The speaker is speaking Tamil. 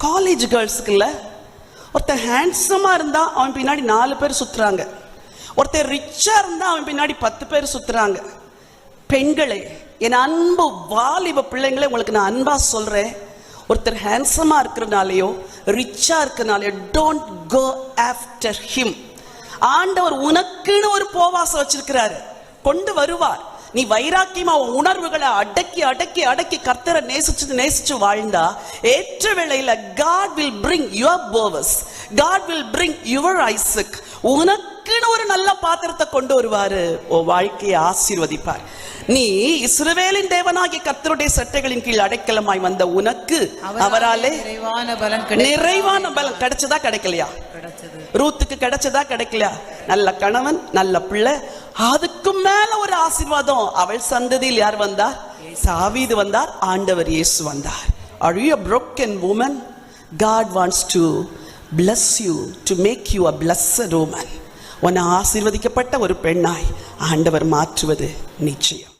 காலேஜ் கேர்ள்ஸுக்குல்ல, ஒருத்தர் ஹேண்ட்ஸமா இருந்தா அவன் பின்னாடி 4 பேர் சுத்துறாங்க, ஒருத்தர் ரிச்சா இருந்தா அவன் பின்னாடி 10 பேர் சுத்துறாங்க. பெண்களே, என் அன்பு வாலிப பிள்ளைங்களே, உங்களுக்கு நான் அன்பா சொல்றேன், ஒருத்தர் ஹேண்ட்ஸமா இருக்கிறனாலேயோ ரிச்சா இருக்கிறனாலேயோ டோன்ட் கோ ஆஃப்டர் ஹிம். ஆண்டவர் உனக்குன்னு ஒரு போவாசம் வச்சிருக்கிறாரு, கொண்டு வருவார். நீ வைராக்கியமா உணர்வுகளை அடக்கி அடக்கி அடக்கி கர்த்தரை நேசிச்சு வாழ்ந்தா ஏற்ற வேளையில God will bring your Boaz, God will bring your Isaac. உனக்குன்னு ஒரு நல்ல பாத்திரத்தை கொண்டு வருவாரு, உன் வாழ்க்கையை ஆசீர்வதிப்பார். நீ இஸ்ரவேலின் தேவனாகிய கர்த்தருடைய சட்டைகளின் கீழ் அடைக்கலமாய் வந்த உனக்கு அவராலே நிறைவான பலன் கிடைச்சதா கிடைக்கலையா? ரூத்துக்கு கிடைச்சதா கிடைக்கலையா? நல்ல கணவன், நல்ல பிள்ளை, அதுக்கு மேல ஒரு ஆசீர்வாதம். அவள் சந்ததியில் யார் வந்தார்? தாவீது வந்தார், ஆண்டவர் இயேசு வந்தார். Are you a broken woman? God wants to bless you, to make you a blessed woman. உன்னை ஆசீர்வதிக்கப்பட்ட ஒரு பெண்ணாய் ஆண்டவர் மாற்றுவது நிச்சயம்.